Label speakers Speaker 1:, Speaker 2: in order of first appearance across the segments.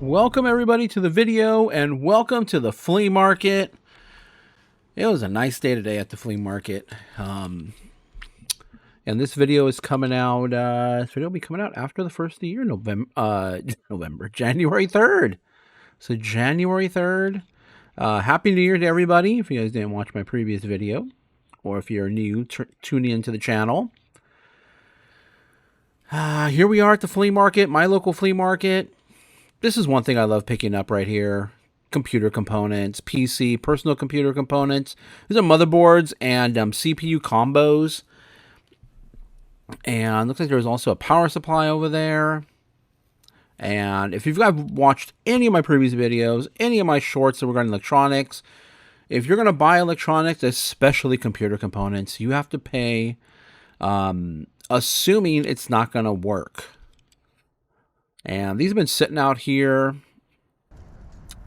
Speaker 1: Welcome everybody to the video and welcome to the flea market. It was a nice day today at the flea market. And this video is coming out, this video will be coming out after the first of the year, January 3rd. So January 3rd. Happy New Year to everybody if you guys didn't watch my previous video, or if you're new, tuning into the channel. Here we are at the flea market, my local flea market. This is one thing I love picking up right here. Computer components, PC, personal computer components. These are motherboards and CPU combos. And looks like there's also a power supply over there. And if you've watched any of my previous videos, any of my shorts regarding electronics, if you're going to buy electronics, especially computer components, you have to pay, assuming it's not going to work. And these have been sitting out here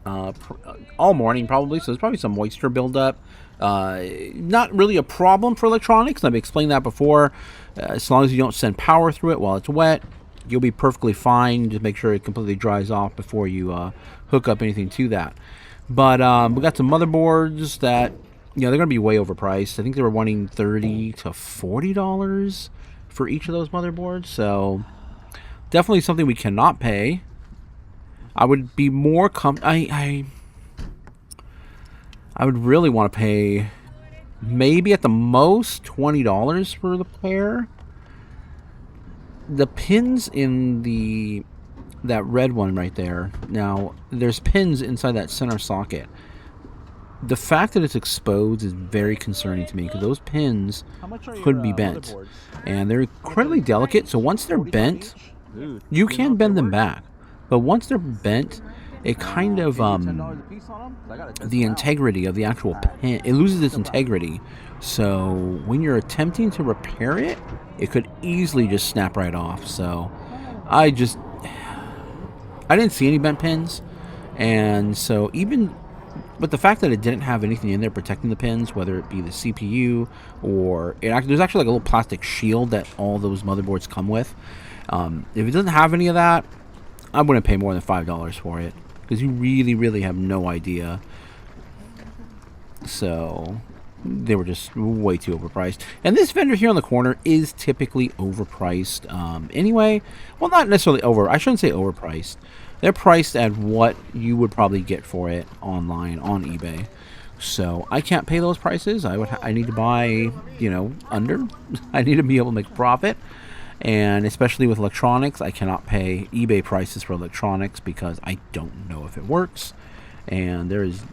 Speaker 1: all morning probably, so there's probably some moisture buildup. Not really a problem for electronics. I've explained that before. As long as you don't send power through it while it's wet, you'll be perfectly fine. Just make sure it completely dries off before you hook up anything to that. But we got some motherboards that, they're going to be way overpriced. I think they were wanting $30 to $40 for each of those motherboards, so definitely something we cannot pay. I would be more I would really want to pay maybe at the most $20 for the pair. The pins in that red one right there. Now, there's pins inside that center socket. The fact that it's exposed is very concerning to me because those pins could be bent. And they're incredibly delicate, so once they're bent, you can bend them back, but once they're bent, it kind of the integrity of the actual pin, it loses its integrity. So when you're attempting to repair it, it could easily just snap right off. So I didn't see any bent pins, and so even but the fact that it didn't have anything in there protecting the pins, whether it be the CPU or there's actually like a little plastic shield that all those motherboards come with. If it doesn't have any of that, I wouldn't pay more than $5 for it because you really have no idea. So they were just way too overpriced. And this vendor here on the corner is typically overpriced anyway. Well, not necessarily I shouldn't say overpriced. They're priced at what you would probably get for it online on eBay. So I can't pay those prices. I need to buy, under. I need to be able to make a profit. And especially with electronics, I cannot pay eBay prices for electronics because I don't know if it works. And there is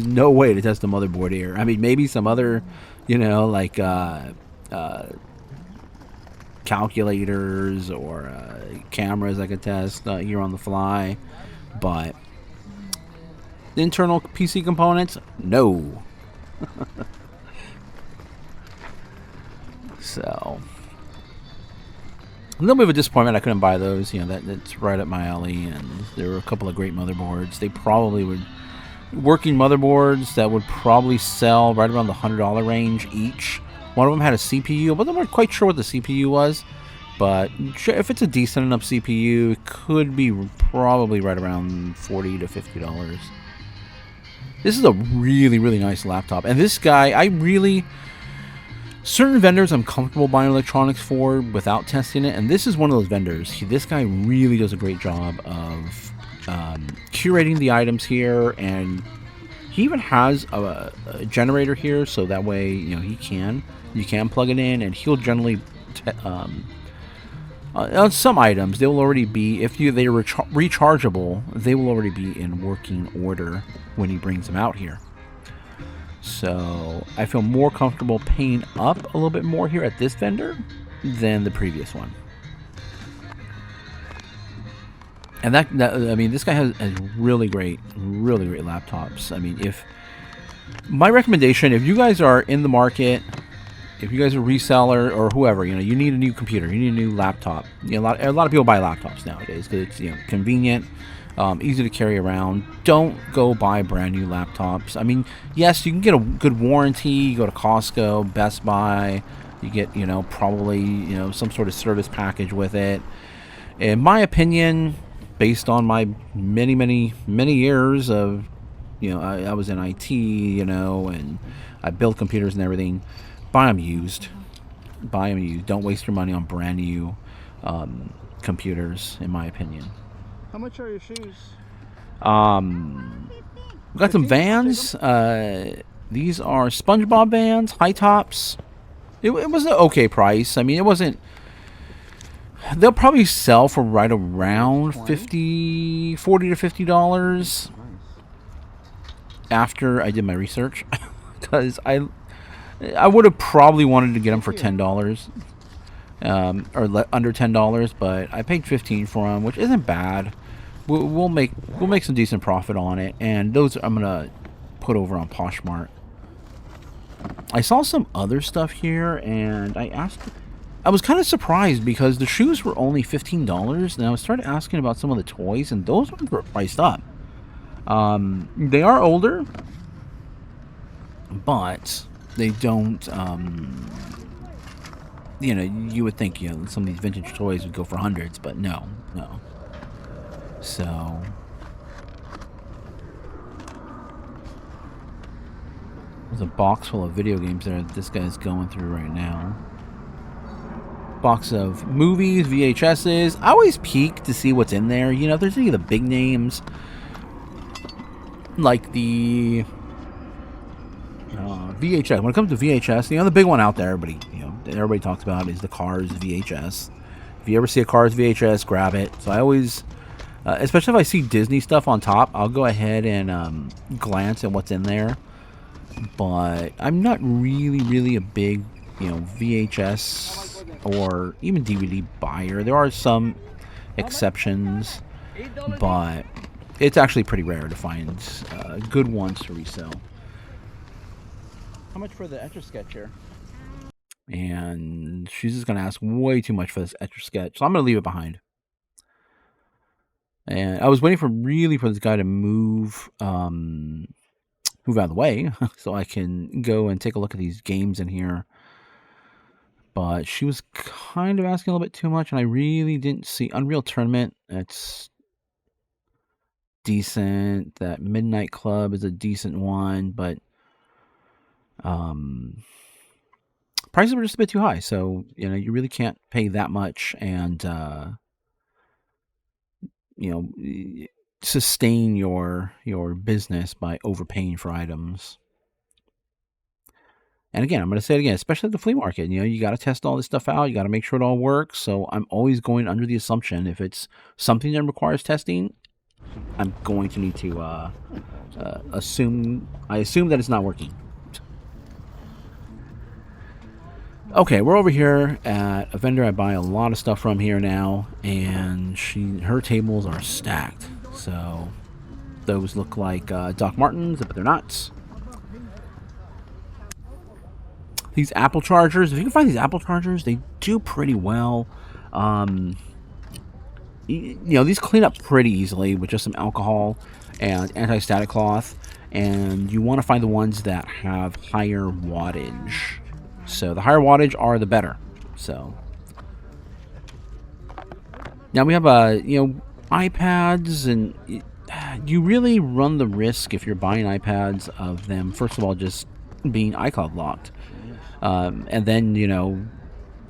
Speaker 1: no way to test a motherboard here. I mean, maybe some other, like calculators or cameras I could test here on the fly. But internal PC components, no. So a little bit of a disappointment I couldn't buy those. That's right up my alley, and there were a couple of great motherboards. They probably would working motherboards that would probably sell right around the $100 range each. One of them had a CPU, but I'm not quite sure what the CPU was. But if it's a decent enough CPU, it could be probably right around $40 to $50. This is a really nice laptop, and this guy, certain vendors I'm comfortable buying electronics for without testing it, and this is one of those vendors. This guy really does a great job of curating the items here, and he even has a generator here, so that way you can plug it in, and he'll generally on some items they will already be, if they're rechargeable, they will already be in working order when he brings them out here. So I feel more comfortable paying up a little bit more here at this vendor than the previous one. And I mean, this guy has really great laptops. I mean, my recommendation, if you guys are in the market, if you guys are a reseller or whoever, you need a new computer, you need a new laptop. A lot of people buy laptops nowadays because it's convenient. Easy to carry around. Don't go buy brand new laptops. I mean, yes, you can get a good warranty. You go to Costco, Best Buy, you get, probably, some sort of service package with it. In my opinion, based on my many years of, I was in IT, and I built computers and everything. Buy them used. Buy them used. Don't waste your money on brand new computers, in my opinion.
Speaker 2: How much are your shoes?
Speaker 1: We got some Vans. These are SpongeBob Vans, high tops. It was an okay price. I mean, it wasn't. They'll probably sell for right around $40 to $50 after I did my research, because I would have probably wanted to get them for $10, or under $10, but I paid $15 for them, which isn't bad. We'll make some decent profit on it, and those I'm gonna put over on Poshmark. I saw some other stuff here, and I was kind of surprised because the shoes were only $15, and I started asking about some of the toys, and those ones were priced up. They are older, but they don't. You would think some of these vintage toys would go for hundreds, but no. So there's a box full of video games there that this guy's going through right now. Box of movies, VHSs. I always peek to see what's in there. If there's any of the big names, like the VHS. When it comes to VHS, the big one out there, everybody talks about is the Cars VHS. If you ever see a Cars VHS, grab it. So I always, especially if I see Disney stuff on top, I'll go ahead and glance at what's in there. But I'm not really a big, VHS or even DVD buyer. There are some exceptions, but it's actually pretty rare to find good ones to resell. How much for the Etch-a-Sketch here? And she's just going to ask way too much for this Etch-a-Sketch, so I'm going to leave it behind. And I was waiting for this guy to move out of the way so I can go and take a look at these games in here. But she was kind of asking a little bit too much, and I really didn't see Unreal Tournament. It's decent. That Midnight Club is a decent one, but prices were just a bit too high. So, you really can't pay that much and, sustain your business by overpaying for items. And again, I'm going to say it again, especially at the flea market, you got to test all this stuff out. You got to make sure it all works. So I'm always going under the assumption if it's something that requires testing, I'm going to need to assume that it's not working. Okay, we're over here at a vendor I buy a lot of stuff from here now, and her tables are stacked. So those look like Doc Martens, but they're not. These Apple chargers, if you can find these Apple chargers, they do pretty well. These clean up pretty easily with just some alcohol and anti-static cloth, and you want to find the ones that have higher wattage. So the higher wattage are the better. So now we have iPads, and you really run the risk if you're buying iPads of them, first of all, just being iCloud locked. And then,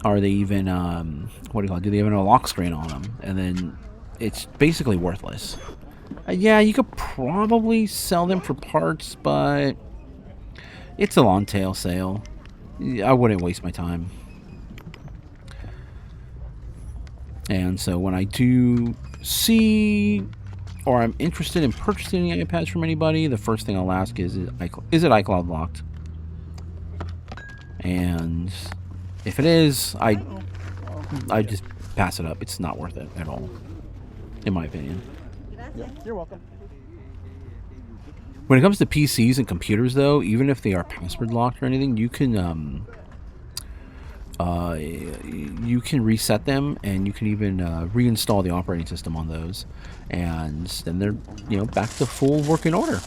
Speaker 1: are they even, do they even have a lock screen on them? And then it's basically worthless. Yeah, you could probably sell them for parts, but it's a long tail sale. I wouldn't waste my time. And so when I do see, or I'm interested in purchasing any iPads from anybody, the first thing I'll ask is it iCloud locked? And if it is, I just pass it up. It's not worth it at all, in my opinion.
Speaker 2: Yeah, you're welcome.
Speaker 1: When it comes to PCs and computers, though, even if they are password locked or anything, you can reset them, and you can even reinstall the operating system on those, and then they're back to full working order.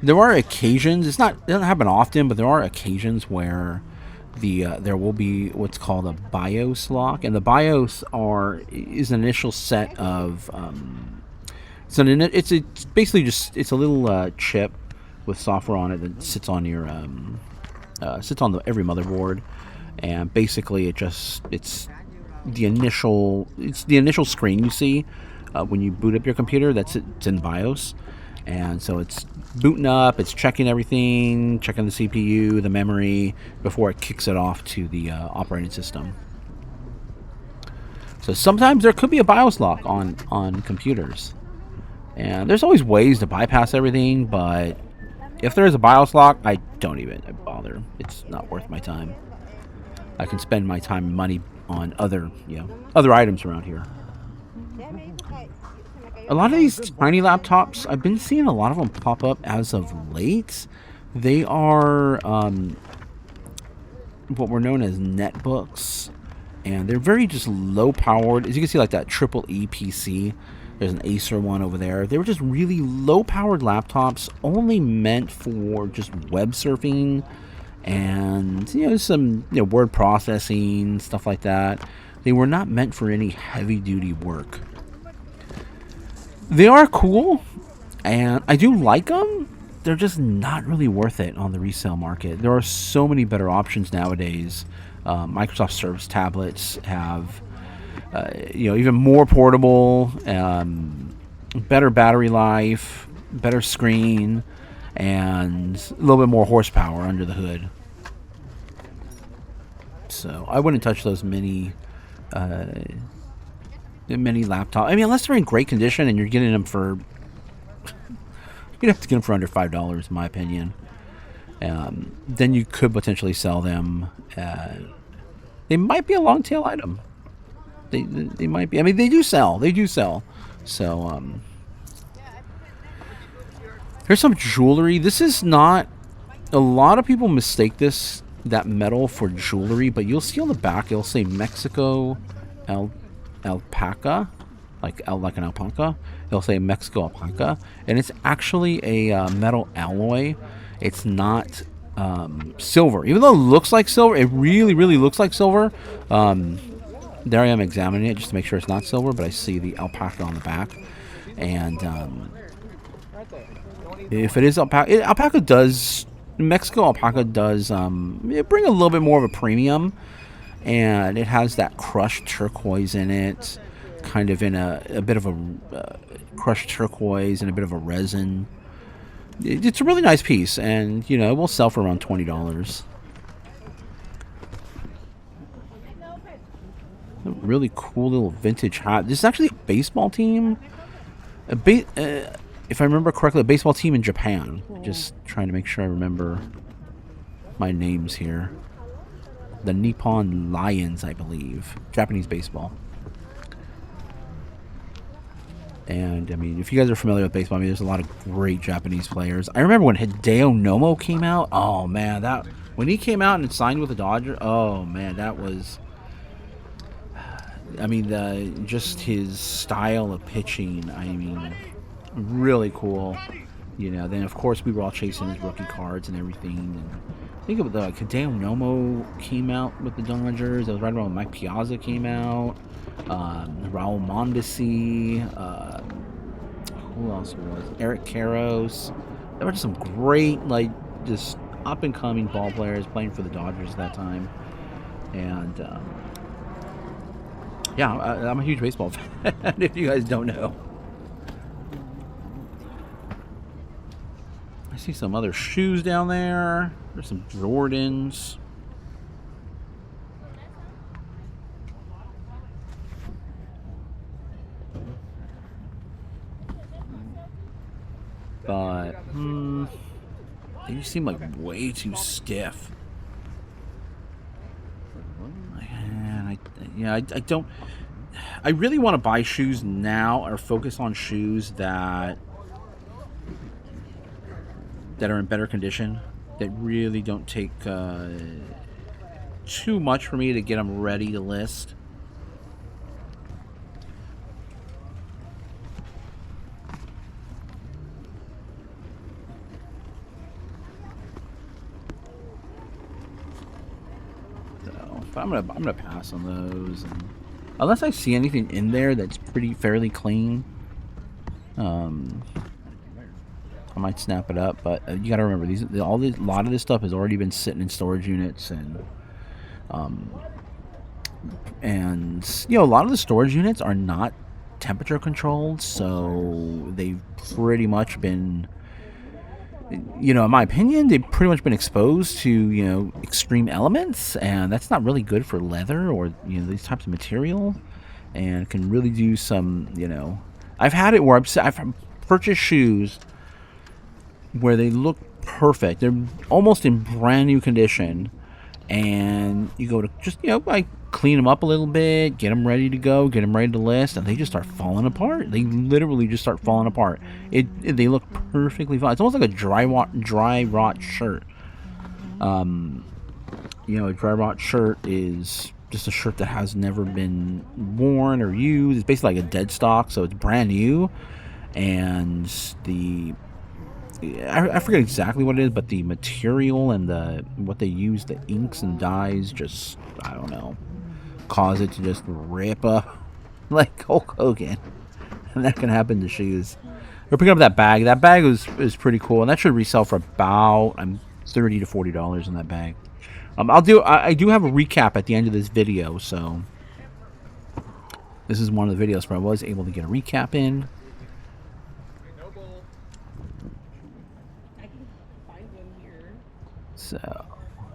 Speaker 1: There are occasions, it doesn't happen often, but there are occasions where there will be what's called a BIOS lock, and the BIOS is an initial set of it's basically just it's a little chip with software on it that sits on your every motherboard, and basically it's the initial screen you see when you boot up your computer. It's in BIOS, and so it's booting up, it's checking everything, checking the CPU, the memory before it kicks it off to the operating system. So sometimes there could be a BIOS lock on computers, and there's always ways to bypass everything, but if there is a BIOS lock, I don't even bother. It's not worth my time. I can spend my time and money on other items around here. A lot of these tiny laptops, I've been seeing a lot of them pop up as of late. They are what were known as netbooks, and they're very just low powered. As you can see, like that triple E PC. There's an Acer one over there. They were just really low-powered laptops, only meant for just web surfing and some word processing, stuff like that. They were not meant for any heavy-duty work. They are cool, and I do like them. They're just not really worth it on the resale market. There are so many better options nowadays. Microsoft Surface tablets have even more portable, better battery life, better screen, and a little bit more horsepower under the hood. So I wouldn't touch those mini laptops. I mean, unless they're in great condition and you're getting them for, you'd have to get them for under $5, in my opinion. Then you could potentially sell them. They might be a long tail item. They might be. I mean, they do sell. They do sell. So, here's some jewelry. This is not... A lot of people mistake that metal for jewelry, but you'll see on the back, it'll say Mexico alpaca, like an alpaca. It'll say Mexico alpaca, and it's actually a metal alloy. It's not silver. Even though it looks like silver, it really, really looks like silver. There I am examining it just to make sure it's not silver, but I see the alpaca on the back. And if it is alpaca, Mexico alpaca does bring a little bit more of a premium. And it has that crushed turquoise in it, kind of in a bit of a crushed turquoise and a bit of a resin. It's a really nice piece, and it will sell for around $20. A really cool little vintage hat. This is actually a baseball team. If I remember correctly, a baseball team in Japan. Just trying to make sure I remember my names here. The Nippon Lions, I believe. Japanese baseball. And, I mean, if you guys are familiar with baseball, I mean, there's a lot of great Japanese players. I remember when Hideo Nomo came out. Oh, man, when he came out and signed with the Dodgers, oh, man, that was... I mean, just his style of pitching, I mean, really cool. Then, of course, we were all chasing his rookie cards and everything. And I think Hideo Nomo came out with the Dodgers. That was right around when Mike Piazza came out. Raul Mondesi. Who else was? Eric Karros. There were just some great, just up-and-coming ball players playing for the Dodgers at that time. And, yeah, I'm a huge baseball fan, if you guys don't know. I see some other shoes down there. There's some Jordans. But, they just seem like way too stiff. And I don't... I really want to buy shoes now or focus on shoes that are in better condition, that really don't take too much for me to get them ready to list. But I'm gonna pass on those, and unless I see anything in there that's fairly clean, I might snap it up. But you got to remember, a lot of this stuff has already been sitting in storage units, and a lot of the storage units are not temperature controlled, so they've pretty much been, in my opinion, they've pretty much been exposed to extreme elements, and that's not really good for leather or these types of material, and can really do some. I've had it where I've purchased shoes where they look perfect, they're almost in brand new condition, and you go to just like clean them up a little bit, get them ready to go, get them ready to list, and they just start falling apart. They literally just start falling apart. They look perfectly fine. It's almost like a dry rot shirt. A dry rot shirt is just a shirt that has never been worn or used. It's basically like a dead stock, so it's brand new, and I forget exactly what it is, but the material and what they use, the inks and dyes, just, I don't know, cause it to just rip up like Hulk Hogan. And that can happen to shoes. We're picking up that bag. That bag is pretty cool, and that should resell for about $30 to $40 in that bag. I do have a recap at the end of this video, so this is one of the videos where I was able to get a recap in. So,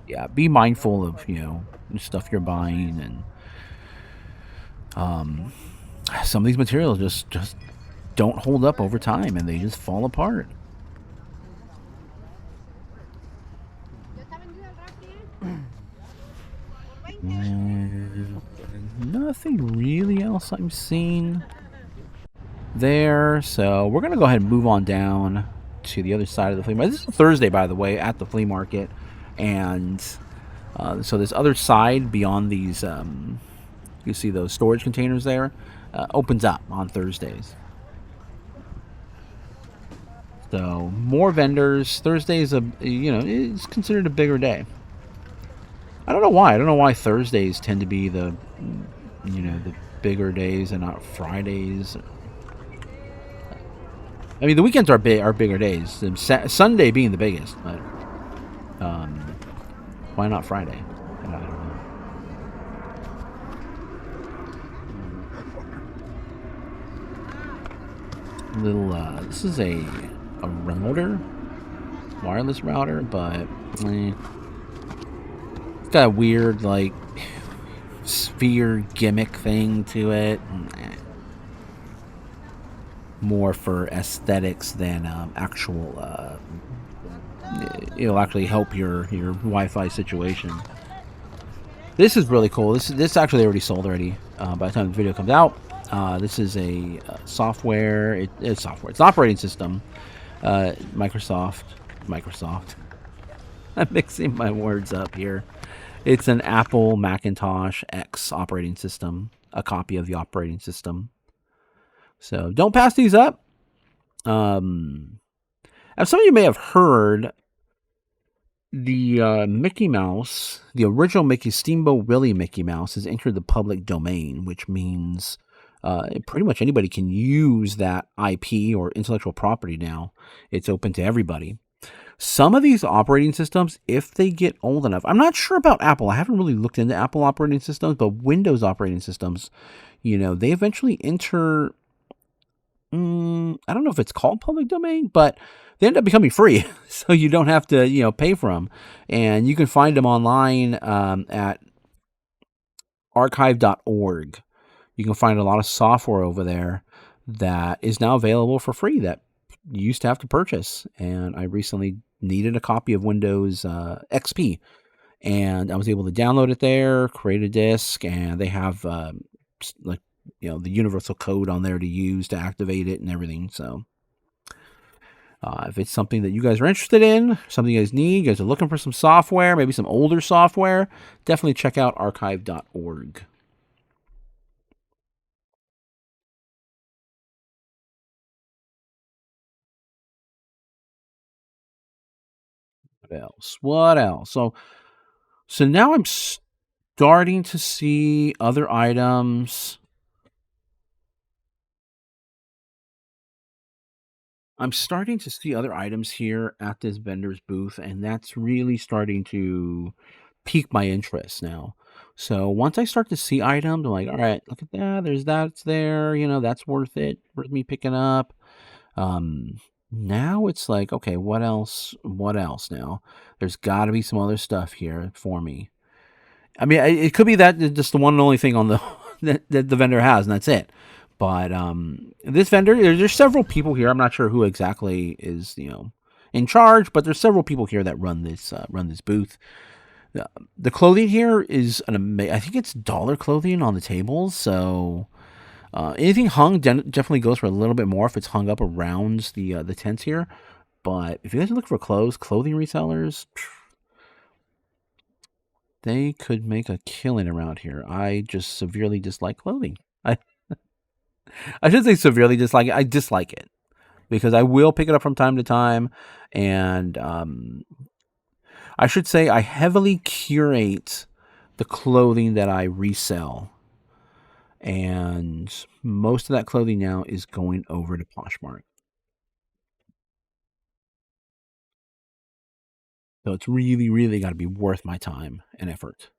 Speaker 1: yeah, be mindful of, stuff you're buying, and some of these materials just don't hold up over time, and they just fall apart. Nothing really else I'm seeing there, so we're gonna go ahead and move on down to the other side of the flea market. This is Thursday, by the way, at the flea market, and so this other side beyond these, you see those storage containers there, opens up on Thursdays. So more vendors. Thursday is it's considered a bigger day. I don't know why. I don't know why Thursdays tend to be the bigger days and not Fridays. I mean, the weekends are bigger days. Sunday being the biggest, but why not Friday? I don't know. This is a router, wireless router, but it's got a weird like sphere gimmick thing to it. More for aesthetics than actual. It'll actually help your Wi-Fi situation. This is really cool. This actually already sold already by the time the video comes out. This is a software. It's software. It's an operating system. Microsoft. I'm mixing my words up here. It's an Apple Macintosh X operating system. A copy of the operating system. So don't pass these up. As some of you may have heard, the Mickey Mouse, the original Steamboat Willie Mickey Mouse, has entered the public domain, which means pretty much anybody can use that IP or intellectual property now. It's open to everybody. Some of these operating systems, if they get old enough, I'm not sure about Apple. I haven't really looked into Apple operating systems, but Windows operating systems, they eventually enter. I don't know if it's called public domain, but they end up becoming free, so you don't have to, pay for them. And you can find them online at archive.org. You can find a lot of software over there that is now available for free that you used to have to purchase. And I recently needed a copy of Windows XP, and I was able to download it there, create a disk, and they have the universal code on there to use to activate it and everything. So if it's something that you guys are interested in, something you guys need, you guys are looking for some software, maybe some older software, definitely check out archive.org. What else? So now I'm starting to see other items. I'm starting to see other items here at this vendor's booth, and that's really starting to pique my interest now. So once I start to see items, I'm like, all right, look at that. There's that's there. That's worth me picking up. Um, Now it's like, okay, what else? What else now? There's got to be some other stuff here for me. I mean, it could be that just the one and only thing on the that the vendor has, and that's it. But this vendor, there's several people here. I'm not sure who exactly is in charge, but there's several people here that run this booth. The clothing here is I think it's dollar clothing on the tables, so anything hung definitely goes for a little bit more if it's hung up around the tents here. But if you guys look for clothing resellers, they could make a killing around here. I just severely dislike clothing. I should say severely dislike it. I dislike it because I will pick it up from time to time, and I should say I heavily curate the clothing that I resell, and most of that clothing now is going over to Poshmark. So it's really, really got to be worth my time and effort.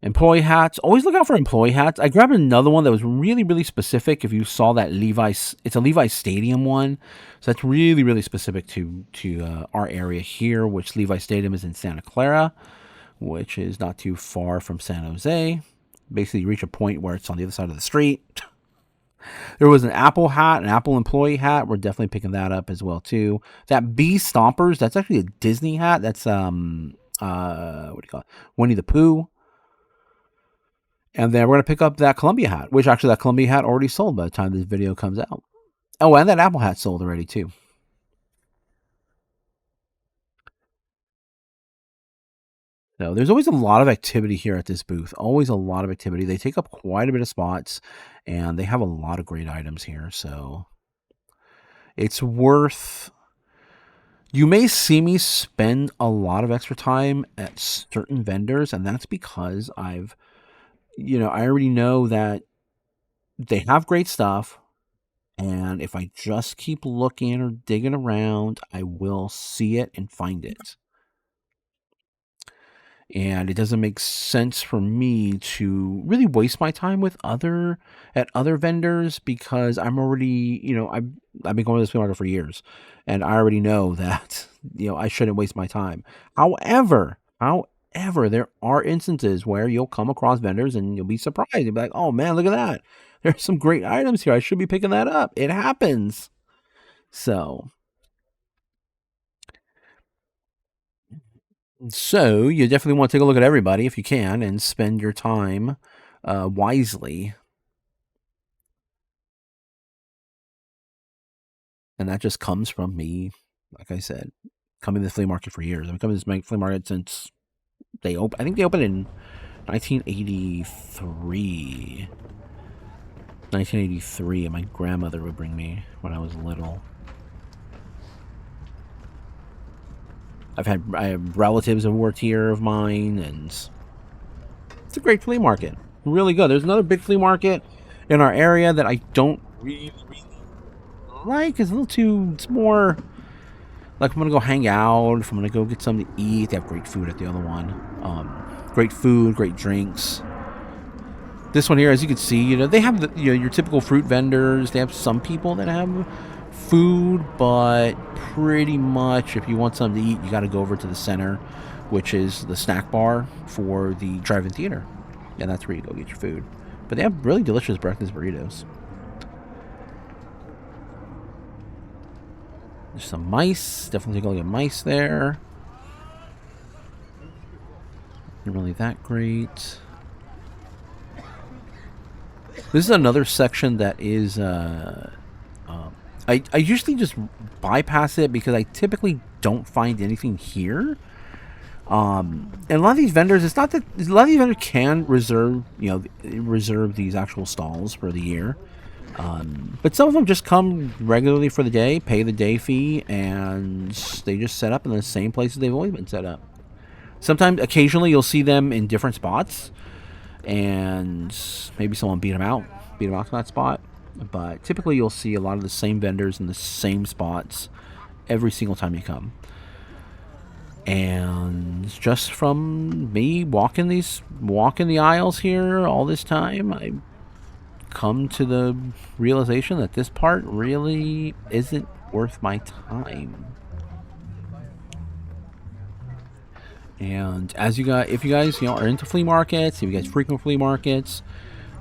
Speaker 1: Employee hats. Always look out for employee hats. I grabbed another one that was really, really specific. If you saw that Levi's, it's a Levi's Stadium one. So that's really, really specific to our area here, which Levi's Stadium is in Santa Clara, which is not too far from San Jose. Basically, you reach a point where it's on the other side of the street. There was an Apple hat, an Apple employee hat. We're definitely picking that up as well too. That Bee Stompers, that's actually a Disney hat. That's what do you call it? Winnie the Pooh. And then we're going to pick up that Columbia hat, which actually that Columbia hat already sold by the time this video comes out. Oh, and that Apple hat sold already too. So there's always a lot of activity here at this booth. Always a lot of activity. They take up quite a bit of spots, and they have a lot of great items here. So it's worth... You may see me spend a lot of extra time at certain vendors, and that's because I already know that they have great stuff, and if I just keep looking or digging around, I will see it and find it. And it doesn't make sense for me to really waste my time with other vendors because I'm already, I've been going to this flea market for years, and I already know that I shouldn't waste my time. However, there are instances where you'll come across vendors and you'll be surprised. You'll be like, "Oh man, look at that! There's some great items here. I should be picking that up." It happens. So you definitely want to take a look at everybody if you can and spend your time wisely. And that just comes from me, like I said, coming to the flea market for years. I've been coming to this flea market since I think they opened in 1983. 1983, and my grandmother would bring me when I was little. I have relatives who worked here of mine, and it's a great flea market. Really good. There's another big flea market in our area that I don't really like. It's more like I'm going to go hang out, if I'm going to go get something to eat. They have great food at the other one. Great food, great drinks. This one here, as you can see, they have your typical fruit vendors. They have some people that have food, but pretty much if you want something to eat, you got to go over to the center, which is the snack bar for the drive-in theater, and that's where you go get your food. But they have really delicious breakfast burritos. There's some mice. Definitely take a look at mice there. Not really that great. This is another section that is I usually just bypass it because I typically don't find anything here. And a lot of these vendors, it's not that a lot of these vendors can reserve these actual stalls for the year. But some of them just come regularly for the day, pay the day fee, and they just set up in the same places they've always been set up. Sometimes, occasionally, you'll see them in different spots, and maybe someone beat them out to that spot. But typically, you'll see a lot of the same vendors in the same spots every single time you come. And just from me walking the aisles here all this time, I come to the realization that this part really isn't worth my time. And if you guys are into flea markets, if you guys frequent flea markets,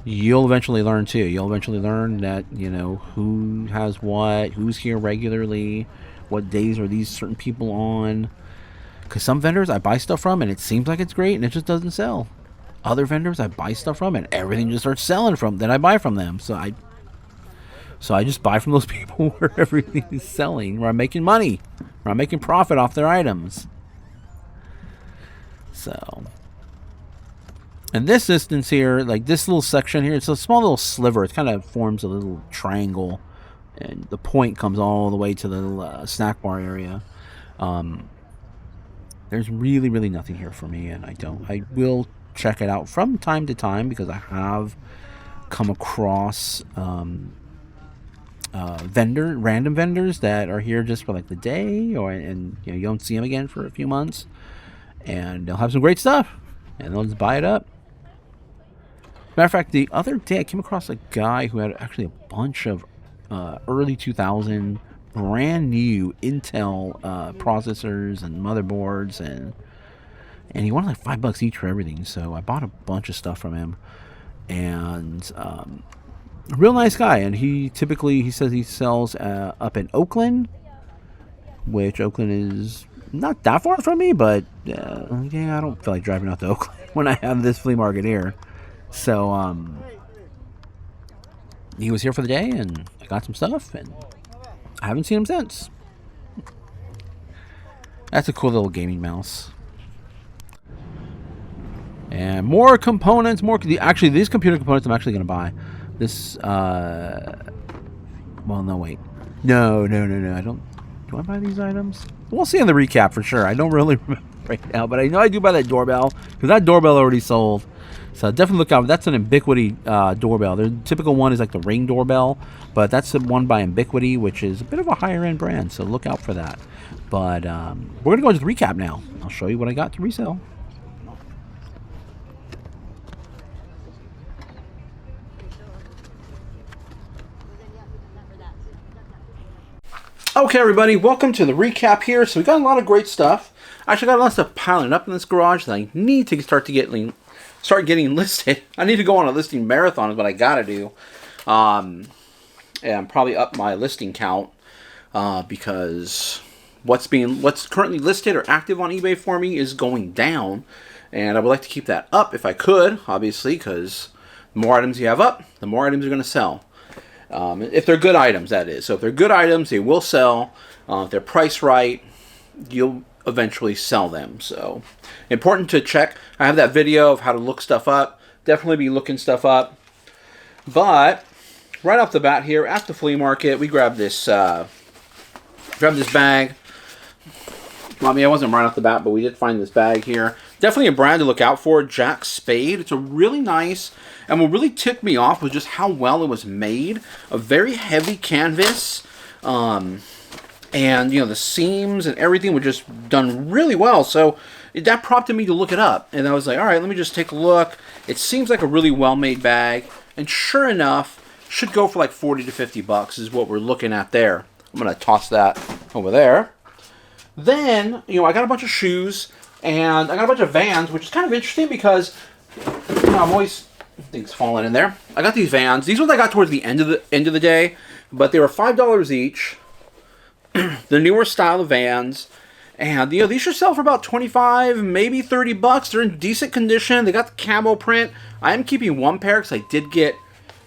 Speaker 1: you'll eventually learn too. You'll eventually learn that who has what, who's here regularly, what days are these certain people on. Because some vendors I buy stuff from and it seems like it's great and it just doesn't sell. Other vendors I buy stuff from and everything just starts selling from that I buy from them. So I just buy from those people where everything is selling, where I'm making money, where I'm making profit off their items. So, and this instance here, like this little section here, it's a small little sliver. It kind of forms a little triangle, and the point comes all the way to the little snack bar area. There's really nothing here for me, and I will check it out from time to time because I have come across random vendors that are here just for like the day, and you don't see them again for a few months. And they'll have some great stuff, and they'll just buy it up. Matter of fact, the other day I came across a guy who had actually a bunch of early 2000 brand new Intel processors and motherboards, and he wanted like $5 each for everything. So I bought a bunch of stuff from him, and a real nice guy. And he says he sells up in Oakland, which Oakland is not that far from me, but I don't feel like driving out to Oakland when I have this flea market here. So he was here for the day, and I got some stuff, and I haven't seen him since. That's a cool little gaming mouse. And more components, actually these computer components I'm actually going to buy. This, well, no, wait. No, I don't. Do I buy these items? We'll see in the recap for sure. I don't really remember right now, but I know I do buy that doorbell because that doorbell already sold. So definitely look out. That's an Ubiquiti doorbell. The typical one is like the Ring doorbell, but that's the one by Ubiquiti, which is a bit of a higher end brand. So look out for that. But we're gonna go into the recap now. I'll show you what I got to resell. Okay, everybody, welcome to the recap here. So we got a lot of great stuff. Actually, got a lot of stuff piling up in this garage that I need to start getting listed. I need to go on a listing marathon is what I gotta do. And probably up my listing count because what's currently listed or active on eBay for me is going down, and I would like to keep that up if I could, obviously, because the more items you have up, the more items you're going to sell. If they're good items, that is. So if they're good items, they will sell. If they're priced right, you'll eventually sell them. So important to check. I have that video of how to look stuff up. Definitely be looking stuff up. But right off the bat here at the flea market, we grabbed this bag. I mean, it wasn't right off the bat, but we did find this bag here. Definitely a brand to look out for, Jack Spade. It's a really nice, and what really ticked me off was just how well it was made. A very heavy canvas, and the seams and everything were just done really well. So that prompted me to look it up, and I was like, all right, let me just take a look. It seems like a really well-made bag, and sure enough, should go for like 40 to 50 bucks is what we're looking at there. I'm gonna toss that over there. Then, I got a bunch of shoes, and I got a bunch of Vans, which is kind of interesting because, I'm always, things falling in there. I got these Vans. These ones I got towards the end of the day, but they were $5 each. The newer style of Vans, and these should sell for about 25, maybe 30 bucks. They're in decent condition. They got the camo print. I am keeping one pair because I did get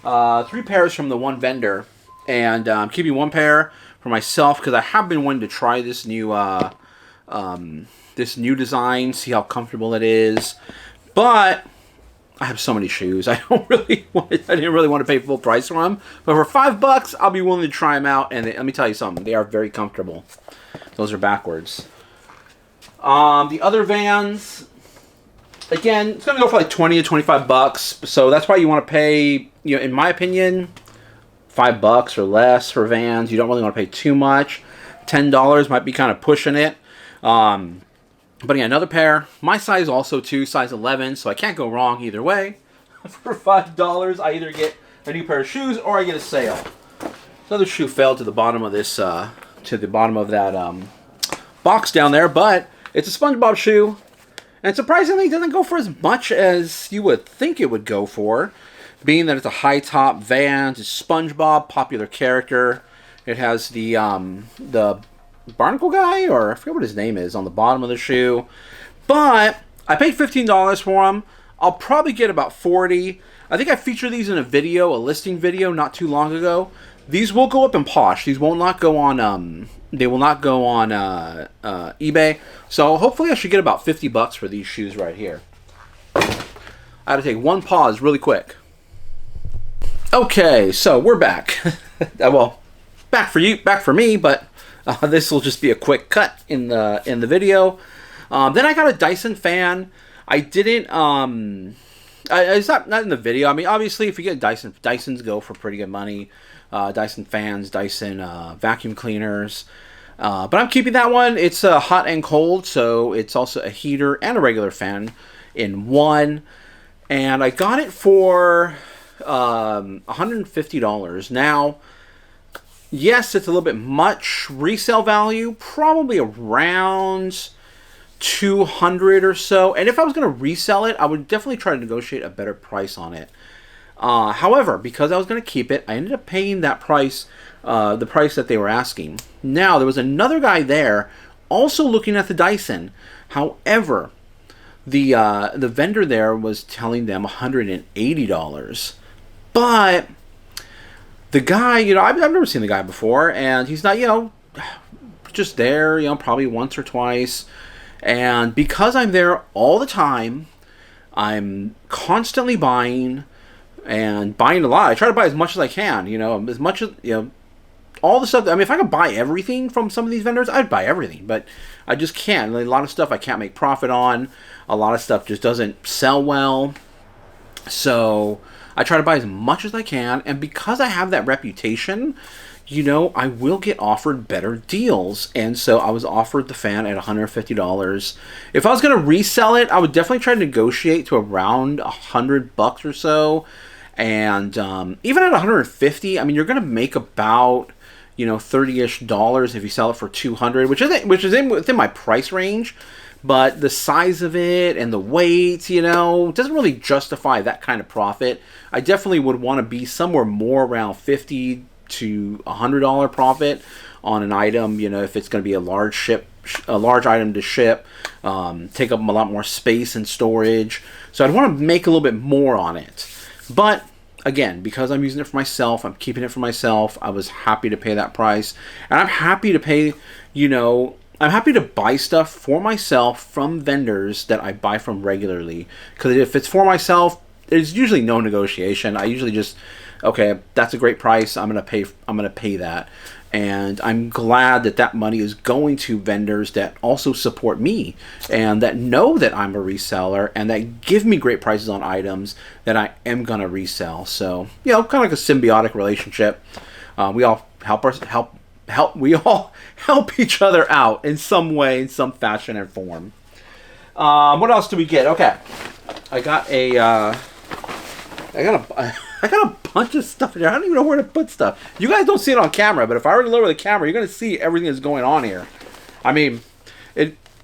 Speaker 1: 3 pairs from the one vendor, and I'm keeping 1 pair for myself because I have been wanting to try this new design, see how comfortable it is. But I have so many shoes, I didn't really want to pay full price for them. But for $5, I'll be willing to try them out. And let me tell you something, they are very comfortable. Those are backwards. The other Vans, again, it's going to go for like 20 to 25 bucks. So that's why you want to pay, you know, in my opinion, $5 or less for Vans. You don't really want to pay too much. $10 might be kind of pushing it. But yeah, another pair. My size also too, size 11, so I can't go wrong either way. For $5, I either get a new pair of shoes or I get a sale. This other shoe fell to the bottom of this, to the bottom of that box down there, but it's a SpongeBob shoe, and surprisingly, it doesn't go for as much as you would think it would go for, being that it's a high top Vans. It's SpongeBob, popular character. It has the barnacle guy, or I forget what his name is, on the bottom of the shoe. But I paid $15 for them. I'll probably get about 40. I think I featured these in a video, a listing video, not too long ago. These will go up in Posh. These will not go on. They will not go on eBay. So hopefully I should get about 50 bucks for these shoes right here. I had to take one pause really quick. Okay, so we're back. Well, back for you, back for me, but this will just be a quick cut in the video. Then I got a Dyson fan. I didn't. It's not in the video. I mean, obviously, if you get Dysons go for pretty good money. Dyson fans, Dyson vacuum cleaners. But I'm keeping that one. It's hot and cold, so it's also a heater and a regular fan in one. And I got it for $150. Now, yes, it's a little bit much resale value, probably around $200 or so. And if I was going to resell it, I would definitely try to negotiate a better price on it. However, because I was going to keep it, I ended up paying that price, the price that they were asking. Now, there was another guy there also looking at the Dyson. However, the vendor there was telling them $180. But the guy, you know, I've never seen the guy before, and he's not, you know, just there, you know, probably once or twice. And because I'm there all the time, I'm constantly buying and buying a lot. I try to buy as much as I can, you know, as much as, you know, all the stuff. I mean, if I could buy everything from some of these vendors, I'd buy everything, but I just can't. A lot of stuff I can't make profit on. A lot of stuff just doesn't sell well. So I try to buy as much as I can, and because I have that reputation, you know, I will get offered better deals. And so I was offered the fan at $150. If I was going to resell it, I would definitely try to negotiate to around $100 or so. And even at $150, I mean, you're going to make about, you know, $30-ish if you sell it for $200, which is within my price range. But the size of it and the weight, you know, doesn't really justify that kind of profit. I definitely would want to be somewhere more around $50 to $100 profit on an item. You know, if it's going to be a large item to ship, take up a lot more space and storage. So I'd want to make a little bit more on it. But again, because I'm using it for myself, I'm keeping it for myself, I was happy to pay that price. And I'm happy to pay, you know, I'm happy to buy stuff for myself from vendors that I buy from regularly. Because if it's for myself, there's usually no negotiation. I usually just, okay, that's a great price, I'm gonna pay that. And I'm glad that that money is going to vendors that also support me and that know that I'm a reseller and that give me great prices on items that I am gonna resell. So, you know, kind of like a symbiotic relationship. We all we all help each other out in some way, in some fashion and form. What else do we get? Okay, I got a bunch of stuff in here. I don't even know where to put stuff. You guys don't see it on camera, but if I were to lower the camera, you're going to see everything that's going on here. I mean,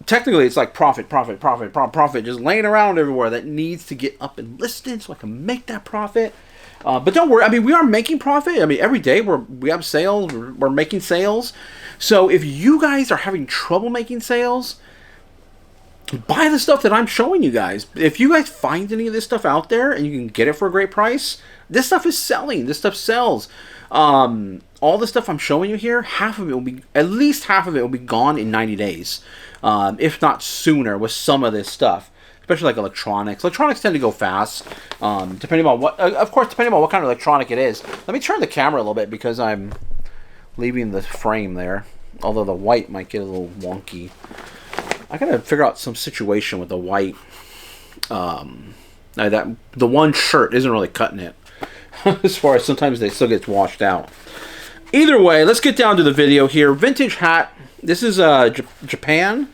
Speaker 1: technically it's like profit, just laying around everywhere that needs to get up and listed so I can make that profit. But don't worry. I mean, we are making profit. I mean, every day we have sales. We're making sales. So if you guys are having trouble making sales, buy the stuff that I'm showing you guys. If you guys find any of this stuff out there and you can get it for a great price, this stuff is selling. This stuff sells. All the stuff I'm showing you here, at least half of it will be gone in 90 days, if not sooner, with some of this stuff. Especially like electronics. Electronics tend to go fast, depending on what kind of electronic it is. Let me turn the camera a little bit because I'm leaving the frame there. Although the white might get a little wonky. I gotta figure out some situation with the white. That the one shirt isn't really cutting it. As far as sometimes they still get washed out. Either way, let's get down to the video here. Vintage hat. This is Japan,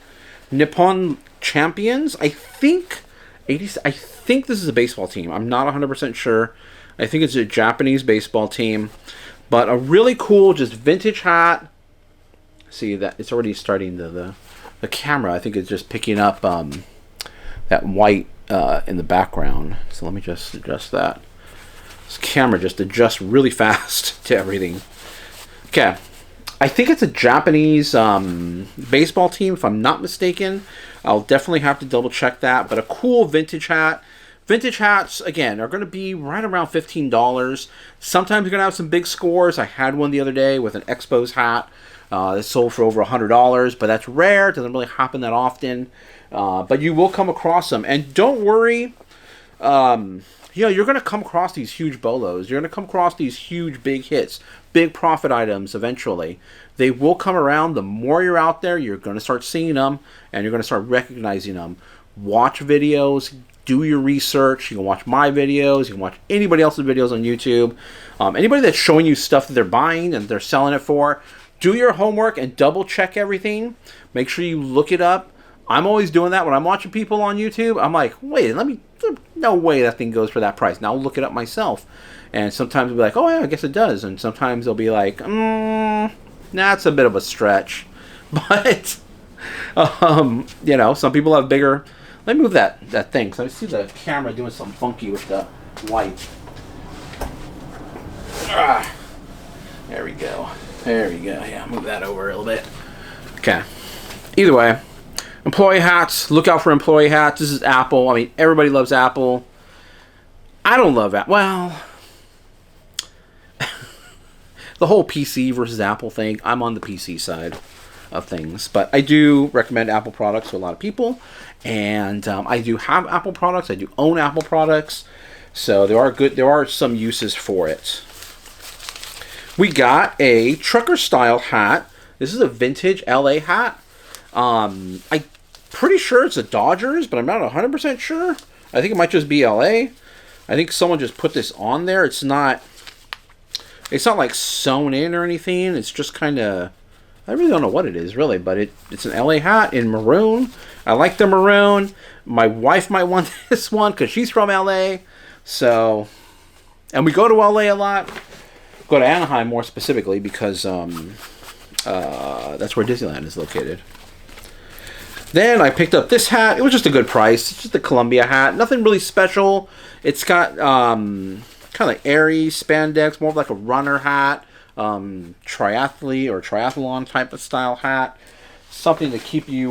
Speaker 1: Nippon Champions. I think 80s. I think this is a baseball team. I'm not 100% sure. I think it's a Japanese baseball team, but a really cool, just vintage hat. See that it's already starting the camera. I think it's just picking up that white in the background. So let me just adjust that. This camera just adjusts really fast to everything. Okay, I think it's a Japanese baseball team, if I'm not mistaken. I'll definitely have to double check that. But a cool vintage hat. Vintage hats, again, are going to be right around $15. Sometimes you're going to have some big scores. I had one the other day with an Expos hat. It sold for over $100, but that's rare. It doesn't really happen that often. But you will come across them. And don't worry, you're going to come across these huge bolos. You're going to come across these huge big hits, big profit items eventually. They will come around. The more you're out there, you're going to start seeing them, and you're going to start recognizing them. Watch videos. Do your research. You can watch my videos. You can watch anybody else's videos on YouTube. Anybody that's showing you stuff that they're buying and they're selling it for, do your homework and double check everything. Make sure you look it up. I'm always doing that when I'm watching people on YouTube. I'm like, wait, no way that thing goes for that price. Now I'll look it up myself. And sometimes I'll be like, oh yeah, I guess it does. And sometimes they'll be like, that's a bit of a stretch. But, some people have bigger. Let me move that thing. So I see the camera doing something funky with the white. There we go. There we go. Yeah, move that over a little bit. Okay. Either way, employee hats. Look out for employee hats. This is Apple. I mean, everybody loves Apple. I don't love Apple. Well, the whole PC versus Apple thing, I'm on the PC side of things. But I do recommend Apple products to a lot of people. And I do have Apple products. I do own Apple products. So there are some uses for it. We got a trucker style hat. This is a vintage LA hat. I'm pretty sure it's the Dodgers, but I'm not 100% sure. I think it might just be LA. I think someone just put this on there. It's not like sewn in or anything. It's just kind of, I really don't know what it is really, but it's an LA hat in maroon. I like the maroon. My wife might want this one because she's from LA. So, and we go to LA a lot. Go to Anaheim more specifically because that's where Disneyland is located. Then I picked up this hat. It was just a good price. It's just a Columbia hat. Nothing really special. It's got kind of like airy spandex, more of like a runner hat, triathlete or triathlon type of style hat. Something to keep you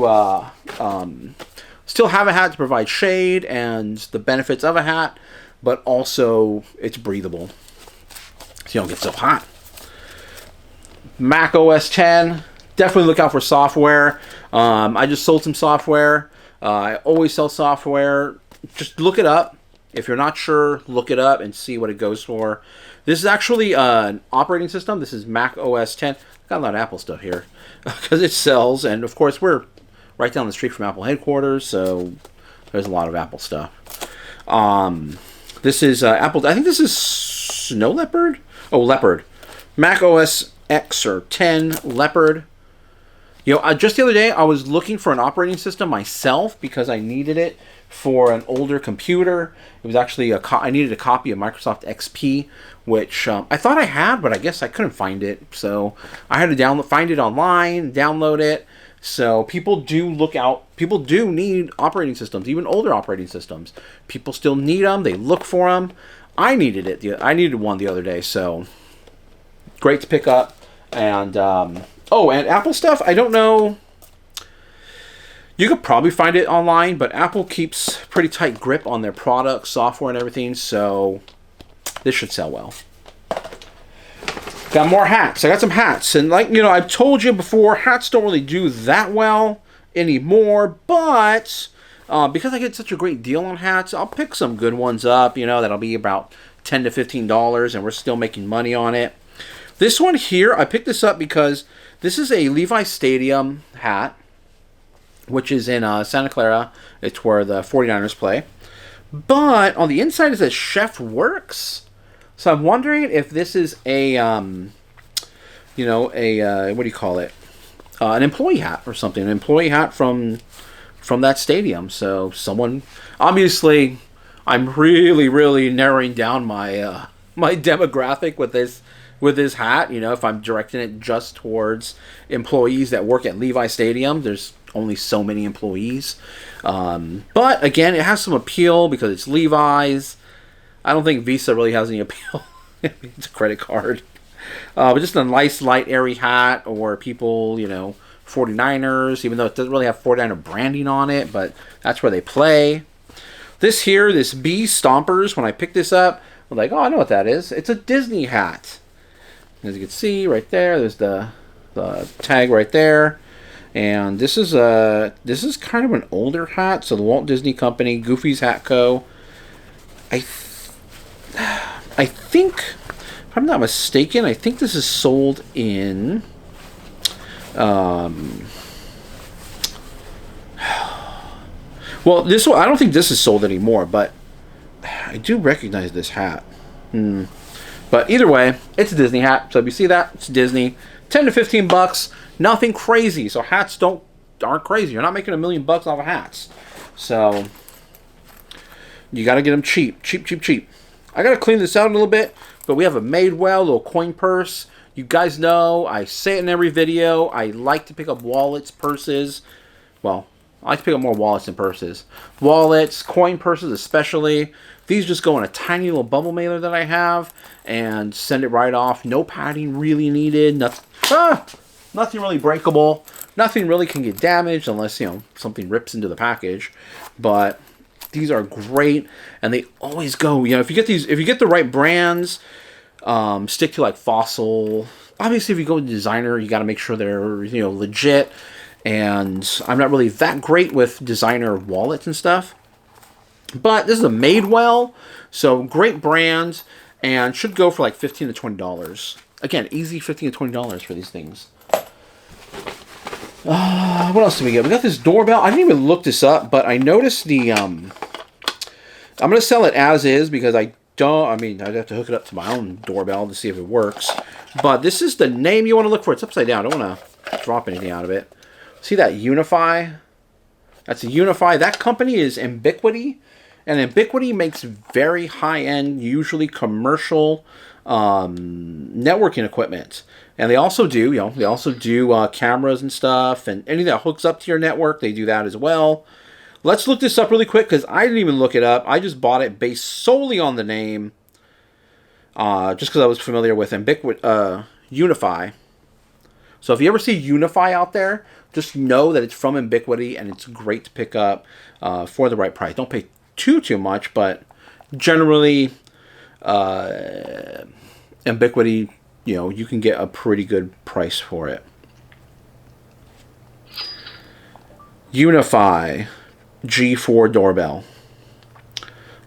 Speaker 1: still have a hat to provide shade and the benefits of a hat, but also it's breathable, so you don't get so hot. Mac OS 10. Definitely look out for software. I just sold some software. I always sell software. Just look it up. If you're not sure, look it up and see what it goes for. This is actually an operating system. This is Mac OS 10. Got a lot of Apple stuff here because it sells. And, of course, we're right down the street from Apple headquarters, so there's a lot of Apple stuff. This is Apple. I think this is Snow Leopard. Oh, Leopard. Mac OS X or 10 Leopard. Just the other day, I was looking for an operating system myself because I needed it for an older computer. It was actually I needed a copy of Microsoft XP, which I thought I had, but I guess I couldn't find it. So I had to find it online, download it. So people do look out. People do need operating systems, even older operating systems. People still need them. They look for them. I needed it. I needed one the other day. So great to pick up. And and Apple stuff, I don't know. You could probably find it online, but Apple keeps pretty tight grip on their products, software, and everything, so this should sell well. Got more hats. I got some hats, and I've told you before, hats don't really do that well anymore, but because I get such a great deal on hats, I'll pick some good ones up, that'll be about $10 to $15, and we're still making money on it. This one here, I picked this up because this is a Levi Stadium hat. which is in Santa Clara. It's where the 49ers play. But on the inside it says Chef Works. So I'm wondering if this is a, you know, a, what do you call it? An employee hat or something. An employee hat from that stadium. So someone, obviously, I'm really narrowing down my my demographic with this hat. You know, if I'm directing it just towards employees that work at Levi Stadium, there's only so many employees. But again, it has some appeal because it's Levi's. I don't think Visa really has any appeal. It's a credit card. But just a nice, light, airy hat, or people, you know, 49ers, even though it doesn't really have 49er branding on it, but that's where they play. This here, this Bee Stompers, when I picked this up, I'm like, oh, I know what that is. It's a Disney hat. As you can see right there, there's the tag right there. And this is kind of an older hat. So the Walt Disney Company, Goofy's Hat Co. I think, if I'm not mistaken, I think this is sold in well, this one, I don't think this is sold anymore, but I do recognize this hat. But either way, it's a Disney hat. So if you see that, it's Disney. 10 to 15 bucks. Nothing crazy. So hats aren't crazy. You're not making $1 million off of hats. So you got to get them cheap. Cheap. I got to clean this out a little bit, but we have a Madewell little coin purse. You guys know, I say it in every video, I like to pick up wallets, purses. Well, I like to pick up more wallets than purses. Wallets, coin purses especially. These just go in a tiny little bubble mailer that I have and send it right off. No padding really needed. Nothing really breakable. Nothing really can get damaged unless, you know, something rips into the package. But these are great, and they always go. You know, if you get the right brands, stick to like Fossil. Obviously, if you go to designer, you got to make sure they're, you know, legit. And I'm not really that great with designer wallets and stuff. But this is a Madewell, so great brand, and should go for like $15 to $20. Again, easy $15 to $20 for these things. What else do we get? We got this doorbell. I didn't even look this up, but I noticed the I'm gonna sell it as is because I'd have to hook it up to my own doorbell to see if it works. But this is the name you want to look for. It's upside down. I don't want to drop anything out of it. See that Unify? That's a Unify. That company is Ubiquity. And Ubiquity makes very high-end, usually commercial networking equipment. And they also do, cameras and stuff. And anything that hooks up to your network, they do that as well. Let's look this up really quick because I didn't even look it up. I just bought it based solely on the name. Just because I was familiar with Unify. So if you ever see Unify out there, just know that it's from Ubiquity and it's great to pick up for the right price. Don't pay too much, but generally Ubiquity, you know, you can get a pretty good price for it. Unify G4 doorbell.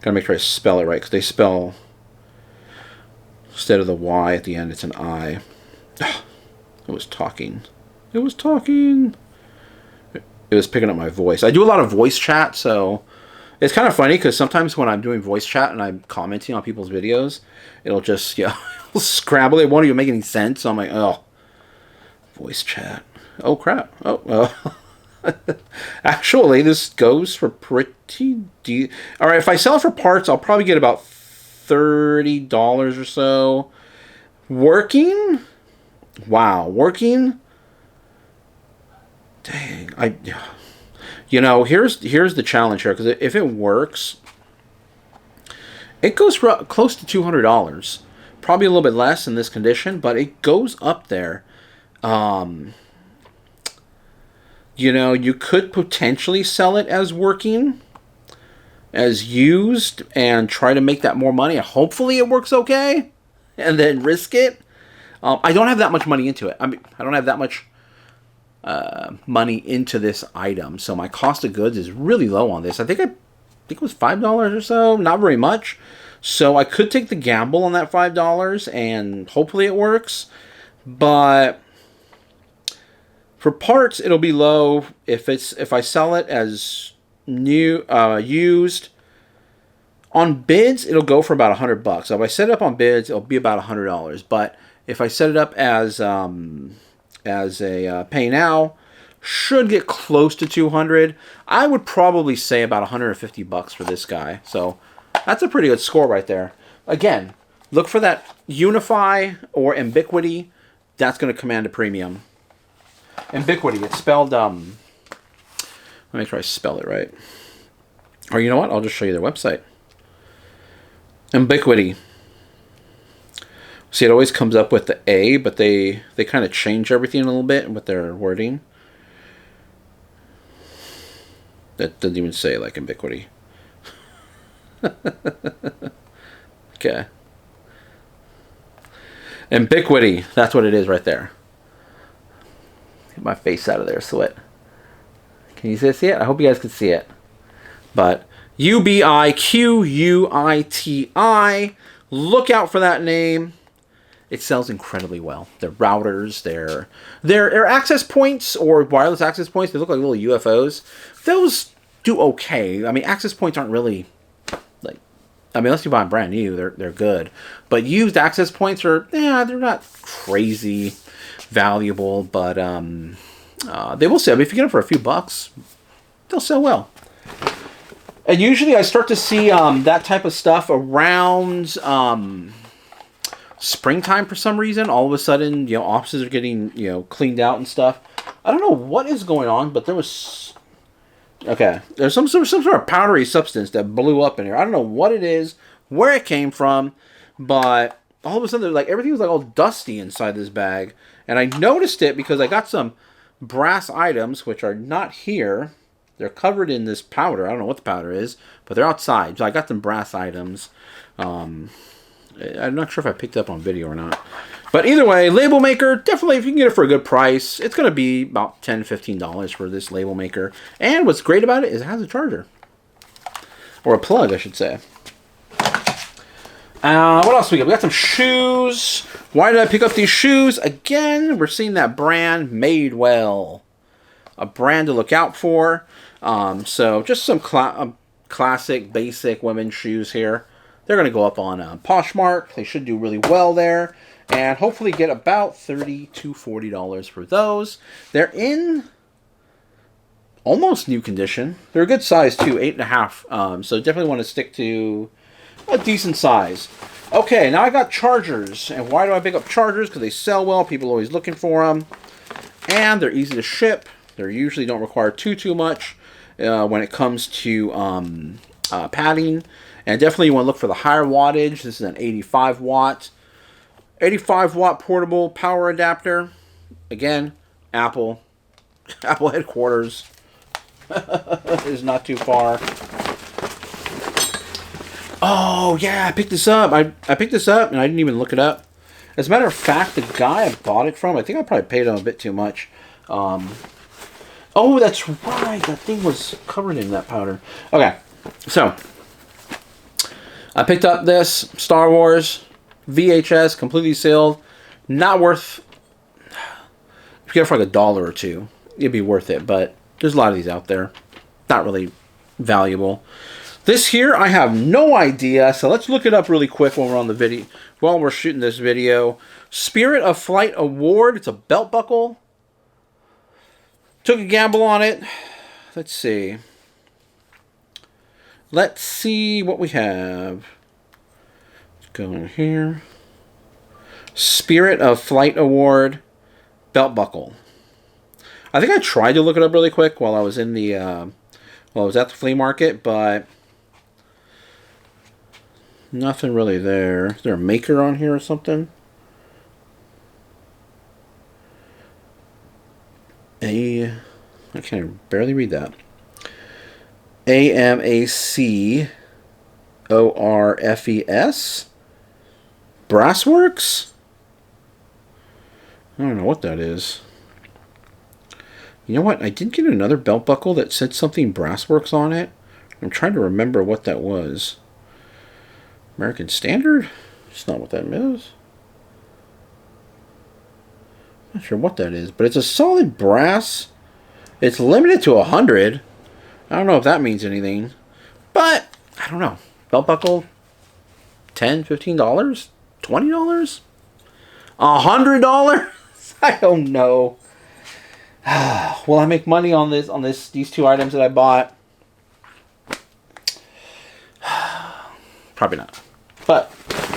Speaker 1: Gotta make sure I spell it right because they spell, instead of the Y at the end, it's an I. It was talking. It was picking up my voice. I do a lot of voice chat, so it's kind of funny because sometimes when I'm doing voice chat and I'm commenting on people's videos, it'll just, it'll scramble. It won't even make any sense. So I'm like, oh, voice chat. Oh, crap. Oh. Actually, this goes for pretty deep. All right, if I sell it for parts, I'll probably get about $30 or so. Working? Wow, working? Dang, here's the challenge here, because if it works, it goes for close to $200. Probably a little bit less in this condition, but it goes up there. You could potentially sell it as working, as used, and try to make that more money. Hopefully it works okay, and then risk it. I don't have that much money into it. I don't have that much money into this item, so my cost of goods is really low on this. I think it was $5 or so, not very much. So I could take the gamble on that $5, and hopefully it works. But For parts, it'll be low. If I sell it as new used on bids, it'll go for about $100. So if I set it up on bids, it'll be about $100. But if I set it up as a pay now, should get close to 200. I would probably say about $150 for this guy. So that's a pretty good score right there. Again, look for that Unify or Ubiquity. That's going to command a premium. Ubiquity, it's spelled, let me make sure I spell it right. Or you know what? I'll just show you their website. Ubiquity. See, it always comes up with the A, but they kind of change everything a little bit with their wording. That doesn't even say like Ubiquity. Okay. Ubiquity, that's what it is right there. Get my face out of there, sweat. Can you see it? I hope you guys can see it. But Ubiquiti. Look out for that name. It sells incredibly well. Their routers, their access points or wireless access points, they look like little UFOs. Those do okay. I mean, access points aren't really like, I mean, unless you buy them brand new, they're good. But used access points are, they're not crazy valuable, but they will sell. I mean, if you get them for a few bucks, they'll sell well. And usually I start to see that type of stuff around springtime for some reason. All of a sudden, offices are getting, cleaned out and stuff. I don't know what is going on, but there's some sort of powdery substance that blew up in here. I don't know what it is, where it came from, but all of a sudden, everything was all dusty inside this bag. And I noticed it because I got some brass items, which are not here. They're covered in this powder. I don't know what the powder is, but they're outside. So I got some brass items. I'm not sure if I picked up on video or not. But either way, label maker, definitely if you can get it for a good price, it's going to be about $10, $15 for this label maker. And what's great about it is it has a charger. Or a plug, I should say. What else we got? We got some shoes. Why did I pick up these shoes? Again, we're seeing that brand, Madewell. A brand to look out for. So just some classic, basic women's shoes here. They're going to go up on Poshmark. They should do really well there. And hopefully get about $30 to $40 for those. They're in almost new condition. They're a good size too, 8.5. So definitely want to stick to a decent size. Okay, now I got chargers. And why do I pick up chargers? Because they sell well. People are always looking for them. And they're easy to ship. They usually don't require too much when it comes to padding. And definitely you want to look for the higher wattage. This is an 85 watt portable power adapter. Again, Apple headquarters is not too far. Oh yeah, I picked this up. I picked this up and I didn't even look it up. As a matter of fact, the guy I bought it from, I think I probably paid him a bit too much. Oh, that's right. That thing was covered in that powder. Okay, so I picked up this Star Wars VHS, completely sealed. Not worth. If you get it for like $1 or $2, it'd be worth it. But there's a lot of these out there. Not really valuable. This here, I have no idea. So let's look it up really quick while we're on the video. While we're shooting this video, Spirit of Flight Award. It's a belt buckle. Took a gamble on it. Let's see. Let's see what we have. Let's go in here. Spirit of Flight Award belt buckle. I think I tried to look it up really quick while I was in the while I was at the flea market, but nothing really there. Is there a maker on here or something? I can't barely read that. AMACORFES Brassworks? I don't know what that is. You know what? I did get another belt buckle that said something Brassworks on it. I'm trying to remember what that was. American Standard? That's not what that is. Not sure what that is, but it's a solid brass. It's limited to 100. I don't know if that means anything, but I don't know. Belt buckle, $10, $15, $20, $100. I don't know. Will I make money on these two items that I bought? Probably not. But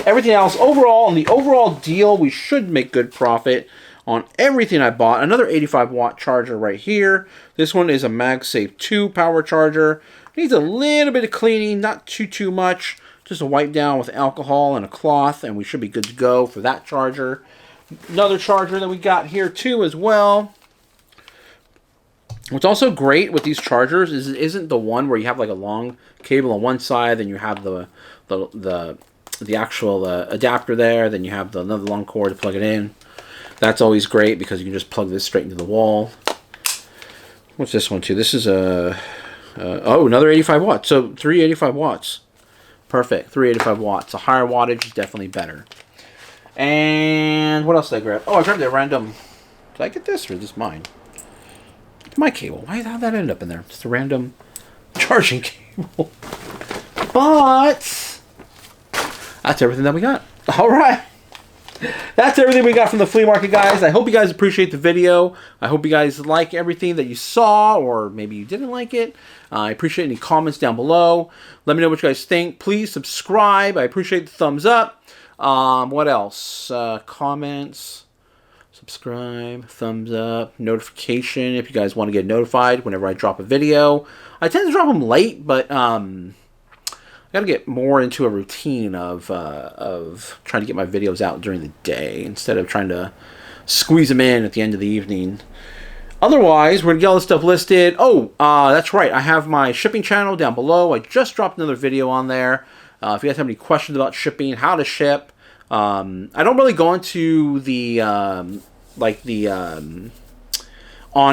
Speaker 1: everything else, overall, on the overall deal, we should make good profit on everything I bought. Another 85-watt charger right here. This one is a MagSafe 2 power charger. Needs a little bit of cleaning, not too much. Just a wipe down with alcohol and a cloth, and we should be good to go for that charger. Another charger that we got here too as well. What's also great with these chargers is it isn't the one where you have like a long cable on one side, then you have the actual adapter there, then you have another long cord to plug it in. That's always great because you can just plug this straight into the wall. What's this one too? This is oh, another 85 watts. So 3 85 watts. Perfect. 3 85 watts. A higher wattage is definitely better. And what else did I grab? Oh, I grabbed a random. Did I get this or is this mine? It's my cable. Why did that end up in there? Just a random charging cable. But that's everything that we got. All right. That's everything we got from the flea market, guys. I hope you guys appreciate the video. I hope you guys like everything that you saw, or maybe you didn't like it. I appreciate any comments down below. Let me know what you guys think. Please subscribe. I appreciate the thumbs up. What else? Comments, subscribe, thumbs up, notification if you guys want to get notified whenever I drop a video. I tend to drop them late, but I got to get more into a routine of trying to get my videos out during the day instead of trying to squeeze them in at the end of the evening. Otherwise, we're going to get all this stuff listed. Oh, that's right. I have my shipping channel down below. I just dropped another video on there. If you guys have any questions about shipping, how to ship. I don't really go into the, on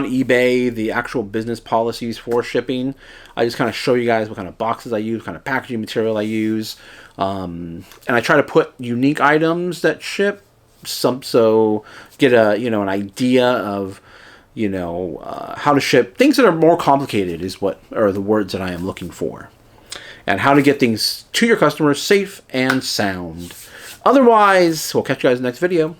Speaker 1: eBay, the actual business policies for shipping. I just kind of show you guys what kind of boxes I use, what kind of packaging material I use. And I try to put unique items that ship, so get a, an idea of, how to ship. Things that are more complicated is what are the words that I am looking for. And how to get things to your customers safe and sound. Otherwise, we'll catch you guys in the next video.